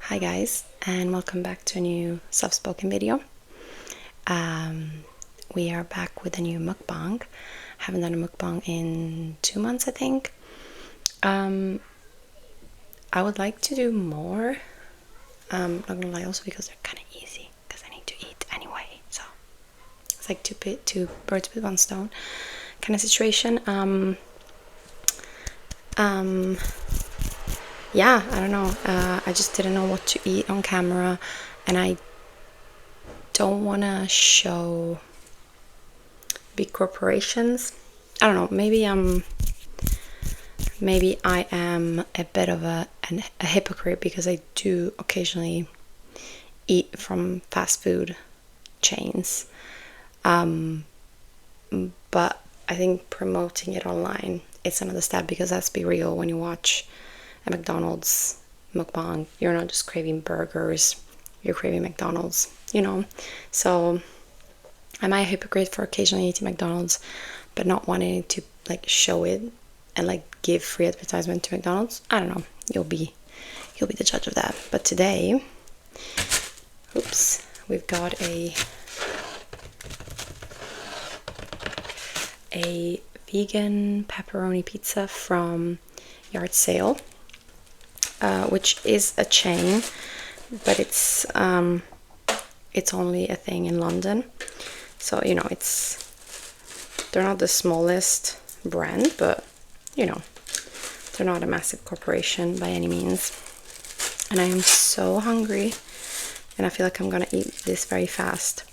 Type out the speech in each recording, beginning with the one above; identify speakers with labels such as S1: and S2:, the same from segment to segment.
S1: Hi guys, and welcome back to a new soft-spoken video. We are back with a new mukbang. Haven't done a mukbang in 2 months, I think. I would like to do more. Not gonna lie, also because they're kind of easy, because I need to eat anyway. So it's like two birds with one stone kind of situation. Yeah, I don't know. I just didn't know what to eat on camera, and I don't want to show big corporations. I don't know. Maybe I am a bit of a hypocrite because I do occasionally eat from fast food chains. But I think promoting it online, it's another step, because let's be real, when you watch a McDonald's mukbang, you're not just craving burgers, you're craving McDonald's, So am I a hypocrite for occasionally eating McDonald's but not wanting to like show it and like give free advertisement to McDonald's? I don't know. You'll be the judge of that. But today, we've got a vegan pepperoni pizza from Yard Sale, which is a chain, but it's only a thing in London. So they're not the smallest brand, but they're not a massive corporation by any means. And I am so hungry, and I feel like I'm gonna eat this very fast,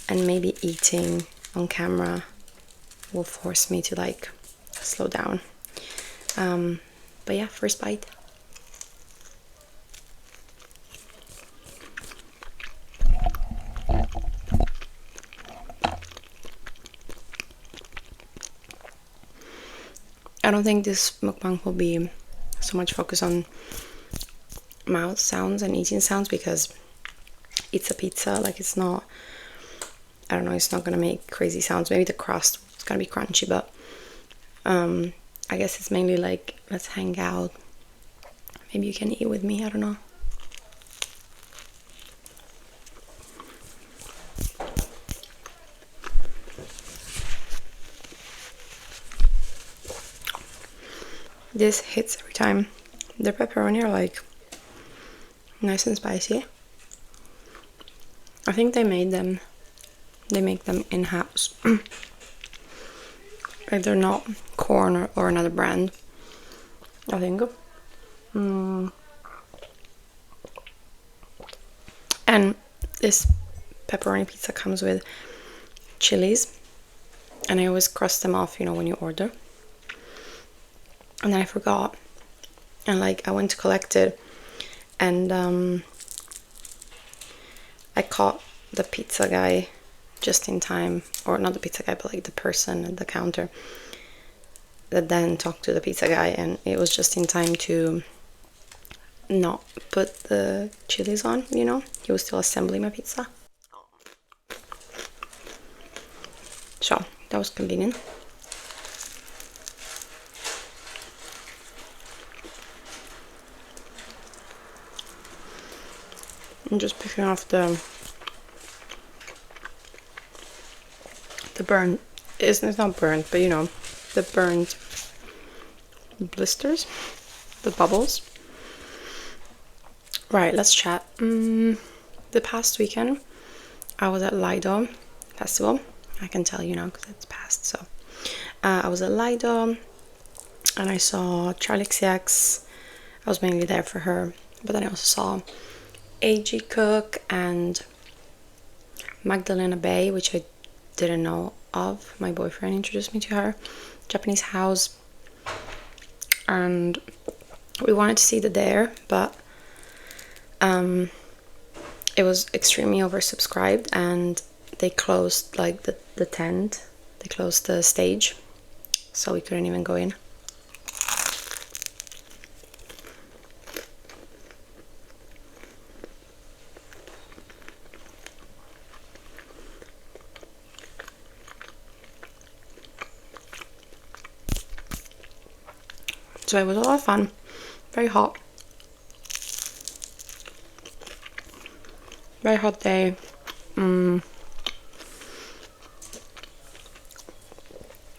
S1: and maybe eating on camera will force me to like slow down. But yeah, first bite. I don't think this mukbang will be so much focused on mouth sounds and eating sounds, because it's a pizza. Like, it's not, I don't know, it's not gonna make crazy sounds. Maybe the crust is gonna be crunchy, but I guess it's mainly like, let's hang out, maybe you can eat with me, I don't know. This hits every time. The pepperoni are like nice and spicy. I think they make them in-house. Like, they're not corn or another brand, I think. And this pepperoni pizza comes with chilies, and I always cross them off, when you order. And then I forgot, and like I went to collect it, and I caught the pizza guy just in time, or not the pizza guy, but like the person at the counter that then talked to the pizza guy, and it was just in time to not put the chilies on, He was still assembling my pizza. So that was convenient. I'm just picking off the burn. It's not burnt, but the burnt blisters, the bubbles. Right, let's chat. The past weekend I was at Lido Festival. I can tell because it's past. So I was at Lido, and I saw Charlie XCX. I was mainly there for her, but then I also saw A.G. Cook and Magdalena Bay, which I didn't know of. My boyfriend introduced me to her. Japanese house. And we wanted to see the Dare, but it was extremely oversubscribed, and they closed like the tent. They closed the stage, so we couldn't even go in. So it was a lot of fun. Very hot. very hot day.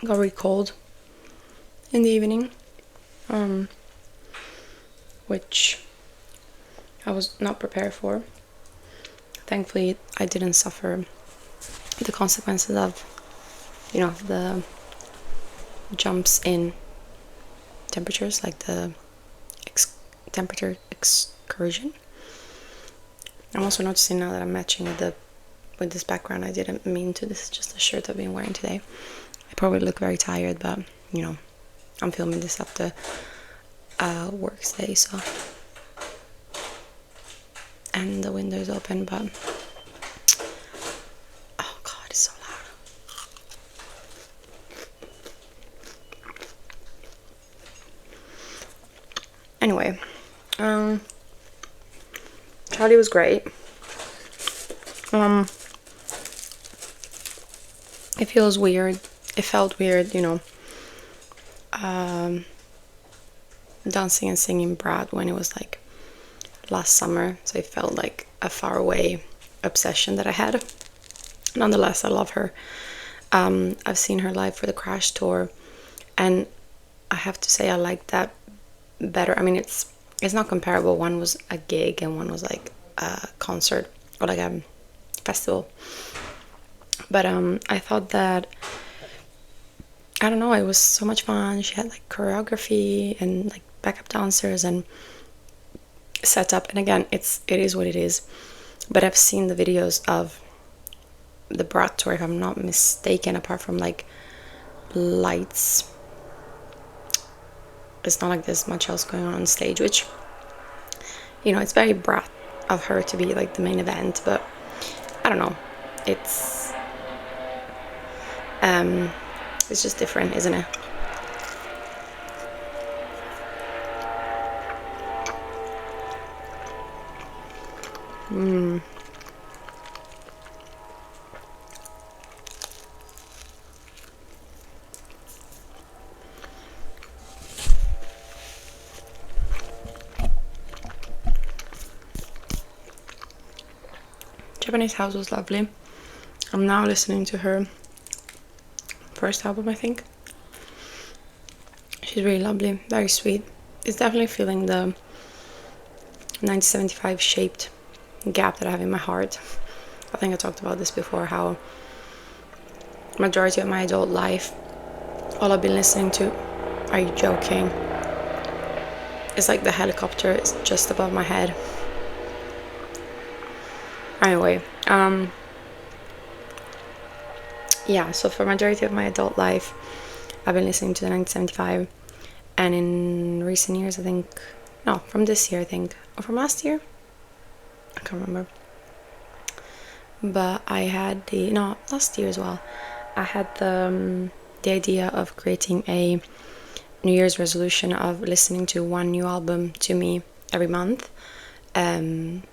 S1: Got really cold in the evening, which I was not prepared for. Thankfully, I didn't suffer the consequences of, you know, the jumps in temperatures, like the temperature excursion. I'm also noticing now that I'm matching with this background. I didn't mean to. This is just a shirt I've been wearing today. I probably look very tired, but you know, I'm filming this after work day, so, and the window is open, but oh god, it's so loud. Anyway, Charlie was great. It feels weird. It felt weird, you know, dancing and singing Brad when it was like last summer, so it felt like a faraway obsession that I had. Nonetheless, I love her. I've seen her live for the Crash tour, and I have to say I like that better. I mean, it's not comparable. One was a gig and one was like a concert or like a festival, but I thought that, I don't know, it was so much fun. She had like choreography and like backup dancers and setup, and again, it is what it is. But I've seen the videos of the Brat tour, if I'm not mistaken, apart from like lights, it's not like there's much else going on stage, which, you know, it's very Brat of her to be like the main event, but I don't know, it's just different, isn't it? Japanese House was lovely. I'm now listening to her first album, I think. She's really lovely, very sweet. It's definitely feeling the 1975 shaped gap that I have in my heart. I think I talked about this before, how majority of my adult life, all I've been listening to, are you joking? It's like the helicopter is just above my head. Anyway, yeah, so for majority of my adult life, I've been listening to the 1975, and in recent years, I think, no, from this year, I think, or from last year, I can't remember, but I had last year as well, I had the idea of creating a New Year's resolution of listening to one new album to me every month, and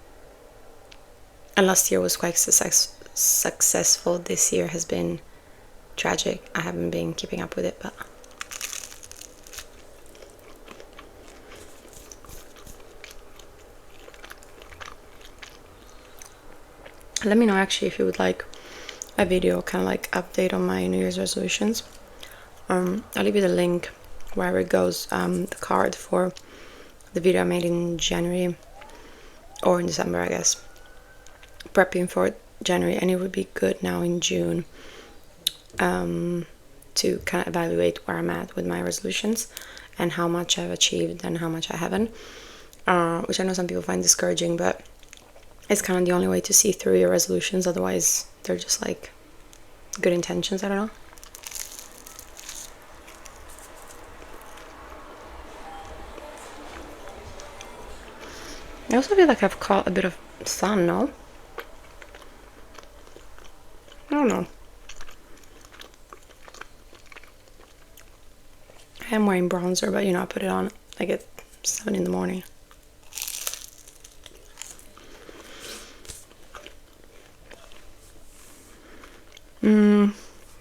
S1: last year was quite successful. This year has been tragic. I haven't been keeping up with it, but let me know actually if you would like a video kind of like update on my New Year's resolutions. I'll leave you the link wherever it goes, the card for the video I made in January or in December, I guess, prepping for January, and it would be good now in June to kind of evaluate where I'm at with my resolutions and how much I've achieved and how much I haven't, which I know some people find discouraging, but it's kind of the only way to see through your resolutions. Otherwise they're just like good intentions. I don't know. I also feel like I've caught a bit of sun, no? I don't know. I am wearing bronzer, but you know, I put it on like at 7 in the morning.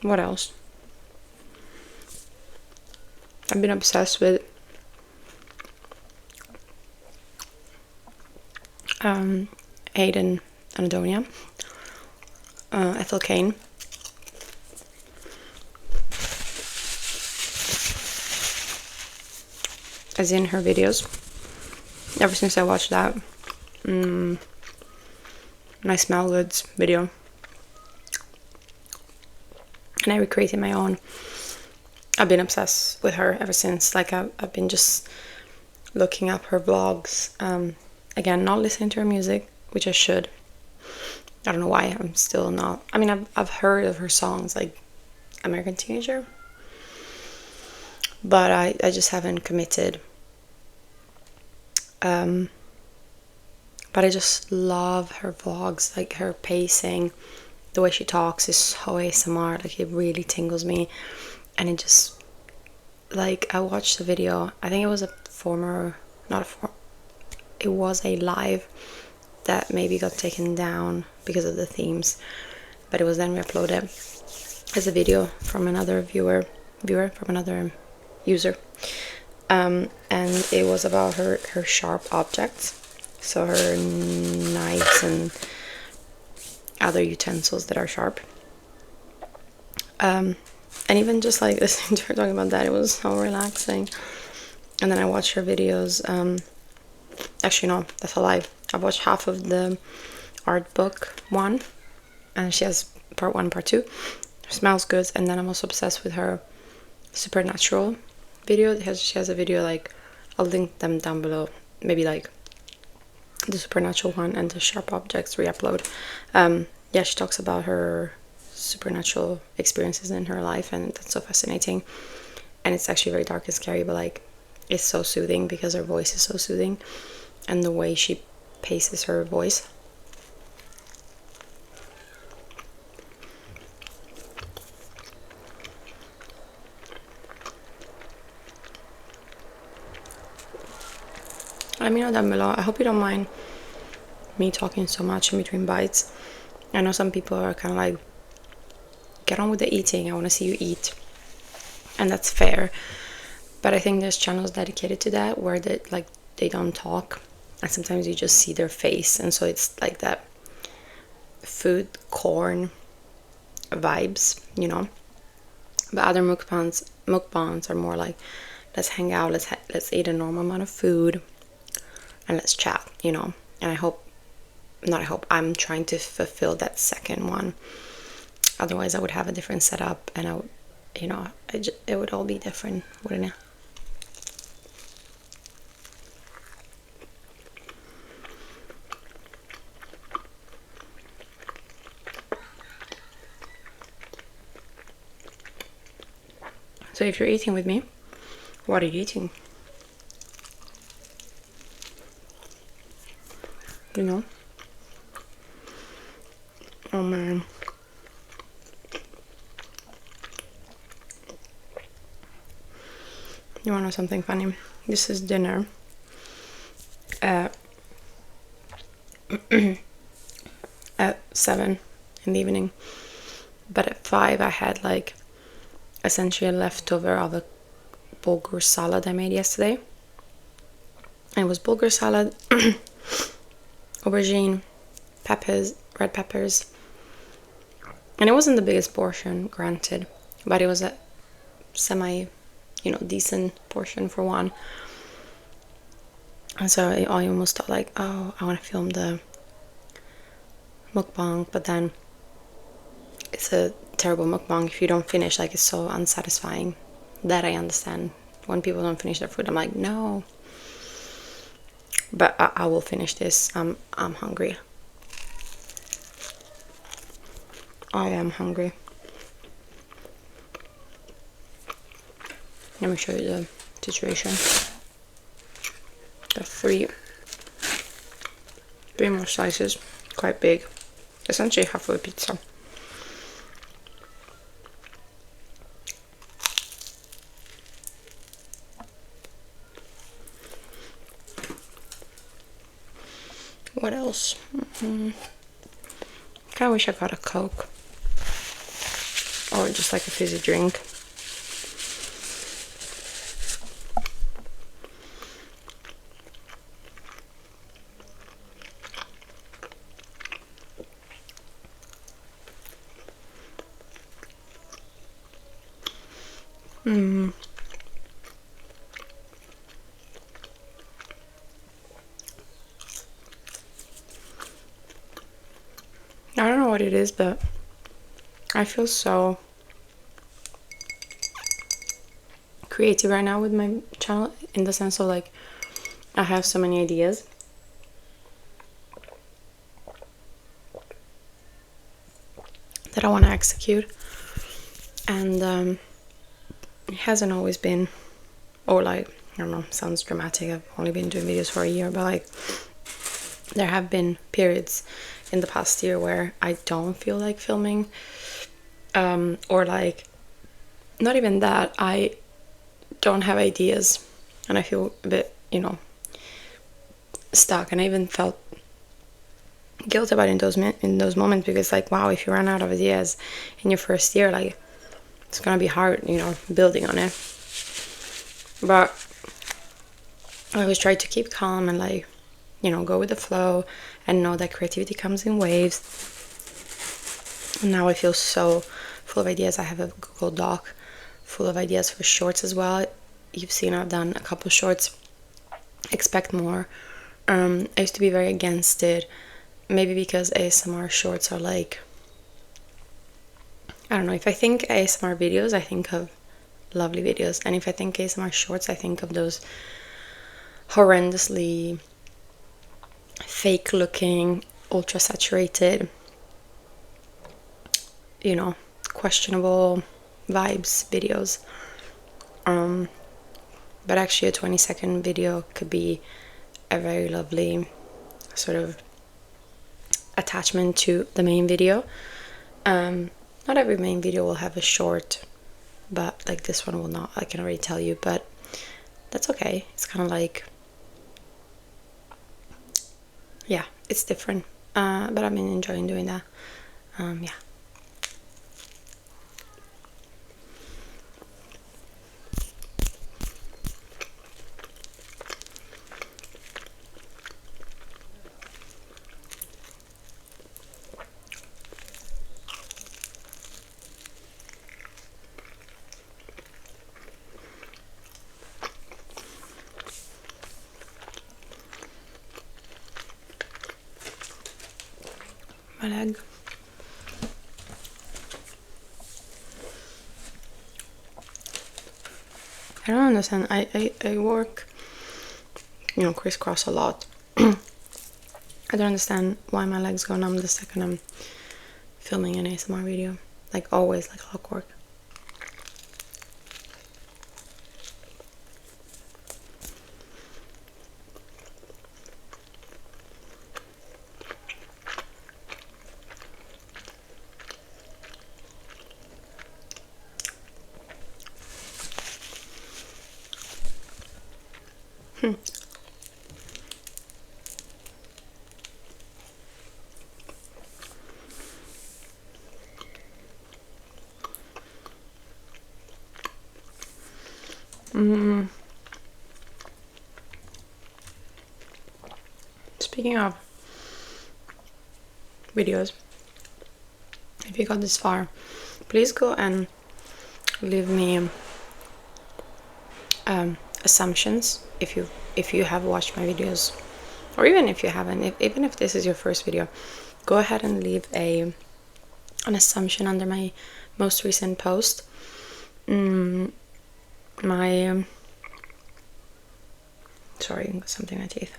S1: What else? I've been obsessed with Aiden Anadonia, Ethel Kane. As in her videos. Ever since I watched that My Smell Goods video, and I recreated my own. I've been obsessed with her ever since. Like I've been just looking up her vlogs. Again, not listening to her music, which I should. I don't know why I'm still not. I mean, I've heard of her songs, like American Teenager, but I just haven't committed. But I just love her vlogs, like her pacing, the way she talks is so ASMR, like it really tingles me. And it just, like, I watched the video, I think it was it was a live that maybe got taken down because of the themes, but it was then re-uploaded as a video from another viewer from another user, and it was about her sharp objects, so her knives and other utensils that are sharp, and even just like listening to her talking about that, it was so relaxing. And then I watched her videos. Actually, no, that's a lie. I've watched half of the art book one, and she has part 1, part 2. Smells good. And then I'm also obsessed with her supernatural video. She has a video, like, I'll link them down below. Maybe like the supernatural one and the sharp objects re-upload. Yeah, she talks about her supernatural experiences in her life, and that's so fascinating. And it's actually very dark and scary, but like it's so soothing because her voice is so soothing, and the way she paces her voice. Let me know down below. I hope you don't mind me talking so much in between bites. I know some people are kind of like, get on with the eating, I want to see you eat, and that's fair. But I think there's channels dedicated to that where they don't talk, and sometimes you just see their face, and so it's like that food corn vibes, you know. But other mukbangs are more like, let's hang out, let's eat a normal amount of food, and let's chat, you know. And I'm trying to fulfill that second one. Otherwise, I would have a different setup, and I would, you know, it would all be different, wouldn't it? So if you're eating with me, what are you eating? You know? Oh man. You wanna know something funny? This is dinner at 7 in the evening. But at 5 I had like essentially a leftover of a bulgur salad I made yesterday. And it was bulgur salad, aubergine, peppers, red peppers. And it wasn't the biggest portion, granted, but it was a semi, you know, decent portion for one. And so I almost thought like, oh, I want to film the mukbang, but then it's a terrible mukbang if you don't finish. Like, it's so unsatisfying. That I understand. When people don't finish their food, I'm like, no. But I will finish this. I'm hungry. I am hungry. Let me show you the situation. The three more slices, quite big. Essentially half of a pizza. What else? Kinda wish I got a Coke. Or just like a fizzy drink. Mm. I don't know what it is, but I feel so creative right now with my channel, in the sense of like I have so many ideas that I want to execute, and it hasn't always been, or like, I don't know, sounds dramatic, I've only been doing videos for a year, but like there have been periods in the past year where I don't feel like filming, or like not even that, I don't have ideas and I feel a bit, you know, stuck. And I even felt guilt about it in those moments, because like, wow, if you run out of ideas in your first year, like it's gonna be hard, you know, building on it. But I always try to keep calm and like, you know, go with the flow and know that creativity comes in waves. And now I feel so full of ideas. I have a Google Doc full of ideas for shorts as well. You've seen I've done a couple shorts. Expect more. I used to be very against it, maybe because ASMR shorts are like, I don't know, if I think ASMR videos, I think of lovely videos, and if I think ASMR shorts, I think of those horrendously fake looking, ultra saturated, you know, questionable vibes videos. But actually a 20-second video could be a very lovely sort of attachment to the main video. Not every main video will have a short, but like this one will not, I can already tell you, but that's okay. It's kind of like, yeah, it's different, but I've been enjoying doing that. Yeah. My leg. I don't understand. I work, you know, crisscross a lot. I don't understand why my legs go numb the second I'm filming an ASMR video. Like always, like clockwork. Speaking of videos, if you got this far, please go and leave me assumptions if you have watched my videos, or even if you haven't. Even if this is your first video, go ahead and leave an assumption under my most recent post. Sorry, got something in my teeth.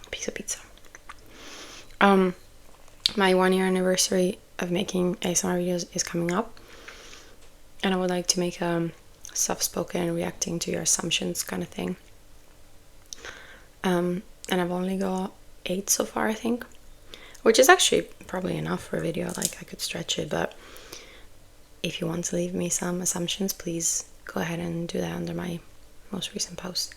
S1: Piece of pizza. My 1-year anniversary of making ASMR videos is coming up, and I would like to make a soft-spoken reacting to your assumptions kind of thing. And I've only got 8 so far, I think, which is actually probably enough for a video. Like, I could stretch it, but if you want to leave me some assumptions, please go ahead and do that under my most recent post.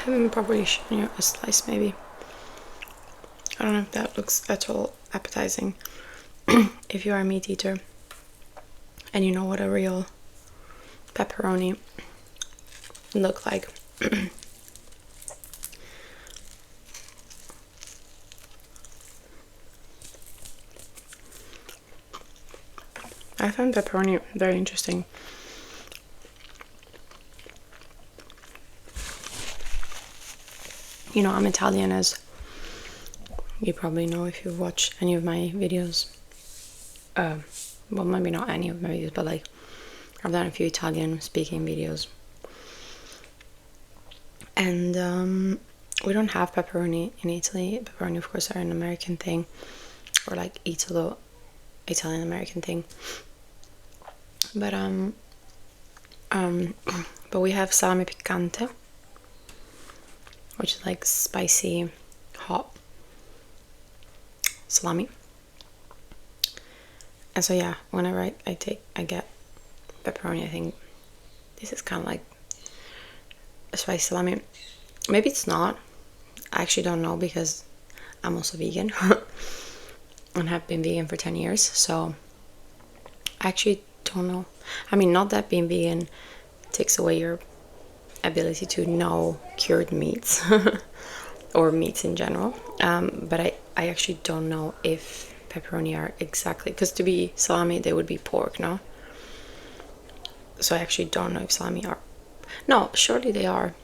S1: haven't properly shown you a slice, maybe. I don't know if that looks at all appetizing. If you are a meat eater and you know what a real pepperoni look like. I find pepperoni very interesting. You know, I'm Italian, as you probably know if you've watched any of my videos. Well, maybe not any of my videos, but like I've done a few Italian speaking videos. And we don't have pepperoni in Italy. Pepperoni, of course, are an American thing, or like Italian American thing. But we have salame piccante, which is like spicy, hot salami. And so yeah, whenever I get pepperoni, I think this is kind of like a spicy salami. Maybe it's not. I actually don't know, because I'm also vegan and have been vegan for 10 years. So I actually don't know. I mean, not that being vegan takes away your ability to know cured meats or meats in general. But I actually don't know if pepperoni are exactly, because to be salami they would be pork, no? So I actually don't know if salami are. No, surely they are.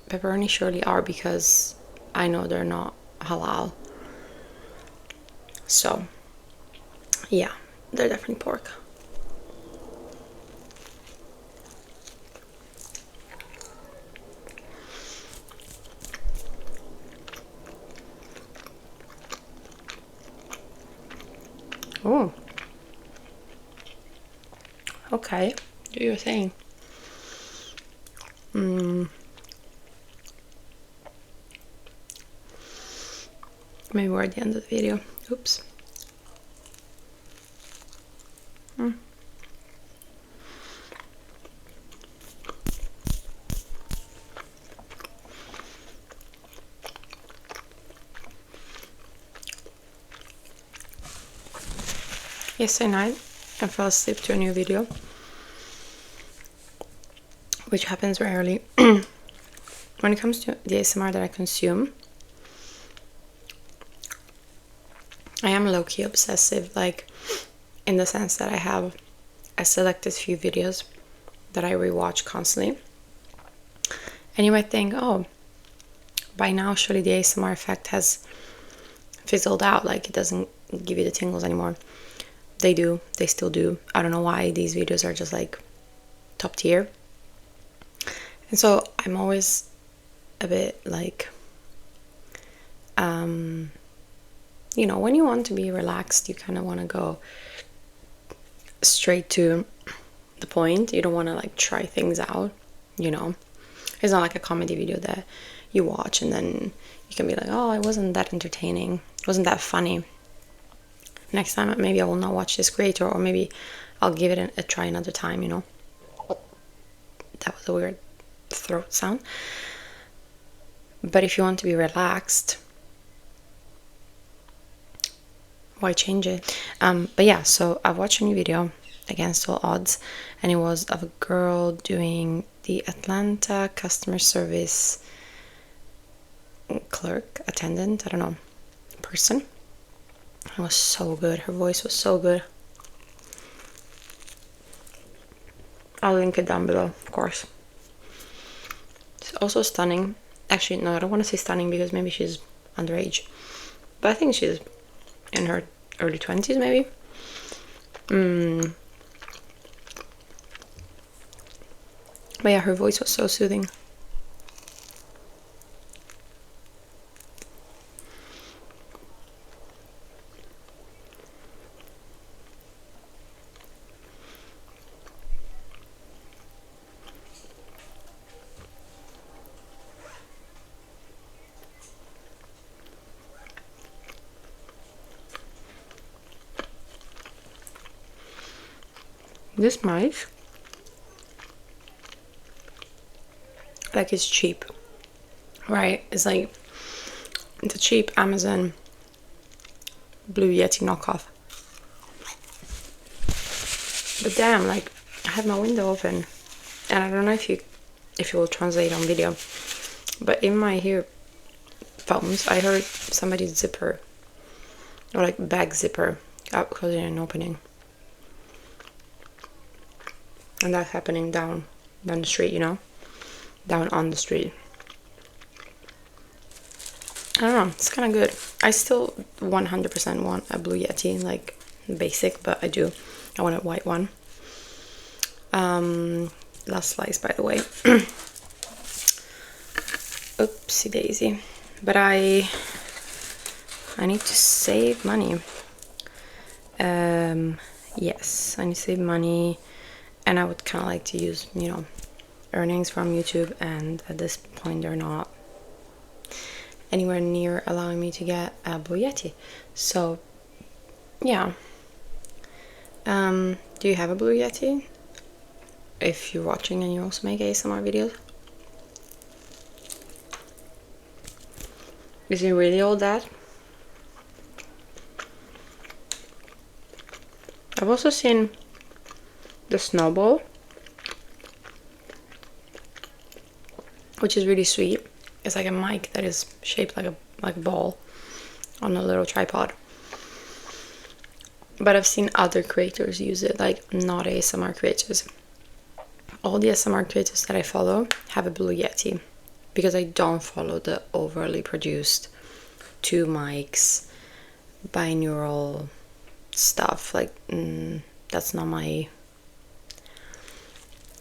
S1: Pepperoni surely are, because I know they're not halal. So yeah, they're definitely pork. Oh, okay, do your thing. Maybe we're at the end of the video. Oops. Yesterday night I fell asleep to a new video, which happens rarely. When it comes to the ASMR that I consume, I am low-key obsessive, like in the sense that I have a selected few videos that I rewatch constantly. And you might think, oh, by now surely the ASMR effect has fizzled out, like it doesn't give you the tingles anymore. They do, they still do. I don't know why these videos are just like top tier. And so I'm always a bit like, you know, when you want to be relaxed, you kind of want to go straight to the point. You don't want to like try things out, you know. It's not like a comedy video that you watch and then you can be like, oh, it wasn't that entertaining, it wasn't that funny. Next time maybe I will not watch this creator, or maybe I'll give it a try another time, you know. That was a weird throat sound. But if you want to be relaxed, why change it? But yeah, so I watched a new video against all odds, and it was of a girl doing the Atlanta customer service clerk, attendant, I don't know, person. It was so good. Her voice was so good. I'll link it down below, of course. It's also stunning. Actually, no, I don't want to say stunning because maybe she's underage, but I think she's in her early 20s, maybe. But yeah, her voice was so soothing. This mic, like, it's cheap. right? It's like the cheap Amazon Blue Yeti knockoff. But damn, like, I have my window open, and I don't know if you will translate on video, but in my earphones I heard somebody's zipper, or like bag zipper, closing and opening, and that's happening down the street, you know, down on the street. I don't know, it's kind of good. I still 100% want a Blue Yeti, like basic, but I want a white one. Last slice, by the way. Oopsie daisy. But I need to save money. Yes, I need to save money, and I would kind of like to use, you know, earnings from YouTube, and at this point they're not anywhere near allowing me to get a Blue Yeti. So yeah. Do you have a Blue Yeti? If you're watching and you also make ASMR videos. Is it really all that? I've also seen the Snowball, which is really sweet. It's like a mic that is shaped like a ball on a little tripod. But I've seen other creators use it, like not ASMR creators. All the ASMR creators that I follow have a Blue Yeti, because I don't follow the overly produced 2 mics binaural stuff. Like that's not my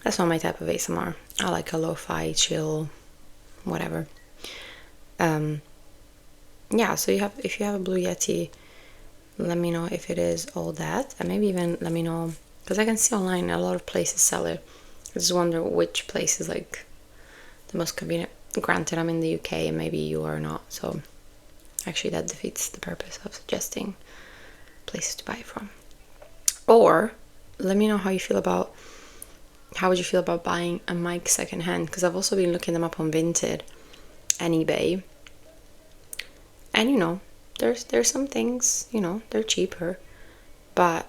S1: type of ASMR. I like a lo-fi, chill, whatever. Yeah, so if you have a Blue Yeti, let me know if it is all that, and maybe even let me know, because I can see online a lot of places sell it. I just wonder which place is like the most convenient. Granted, I'm in the UK and maybe you are not, so actually that defeats the purpose of suggesting places to buy it from. Or let me know how would you feel about buying a mic secondhand, because I've also been looking them up on Vinted and eBay, and you know, there's some things, you know, they're cheaper, but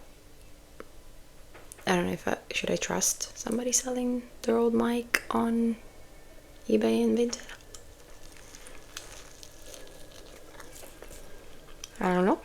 S1: I don't know if should I trust somebody selling their old mic on eBay and Vinted? I don't know.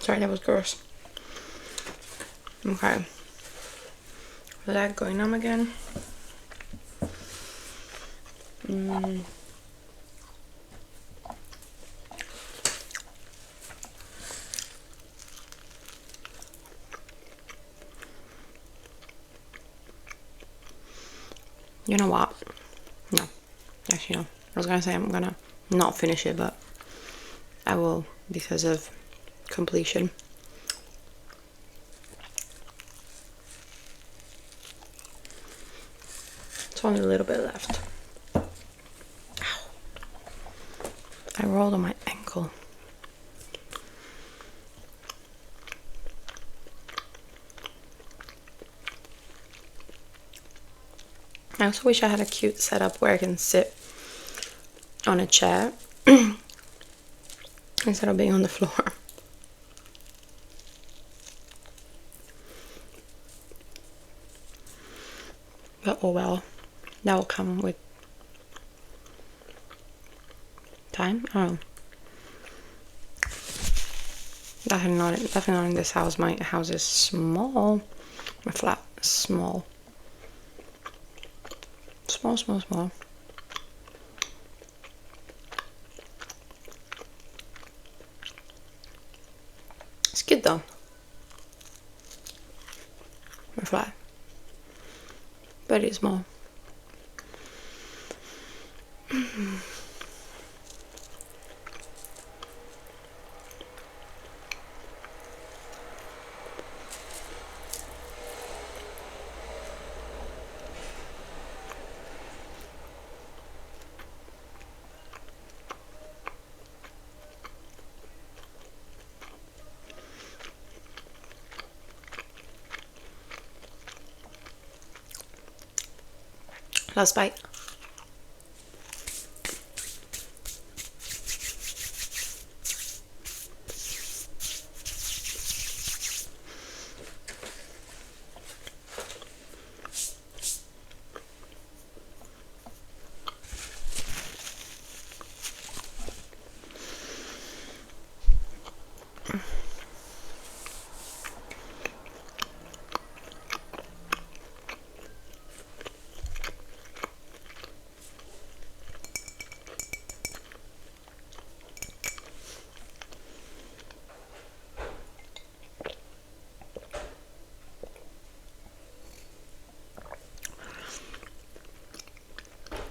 S1: Sorry, that was gross. Okay. Is that going on again? You know what? No. Actually, no. I was gonna say I'm gonna not finish it, but I will, because of completion. It's only a little bit left. Ow. I rolled on my ankle. I also wish I had a cute setup where I can sit on a chair instead of being on the floor. But oh well, that will come with time. I don't know. Definitely not in this house. My house is small. My flat is small. Small. It's good though. My flat. But it's small. Last bite.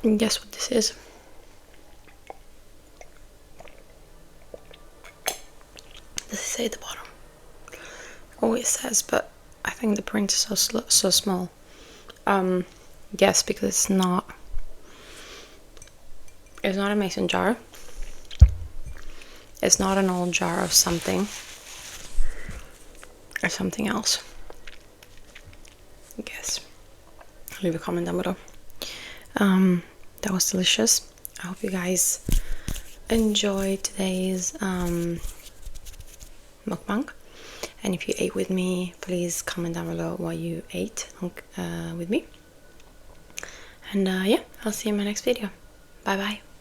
S1: And guess what this is? Does it say at the bottom? Oh, it says, but I think the print is so small. Yes, because it's not a mason jar. It's not an old jar of something or something else. Guess. Leave a comment down below. That was delicious. I hope you guys enjoyed today's mukbang, and if you ate with me, please comment down below what you ate with me. And yeah, I'll see you in my next video. Bye bye.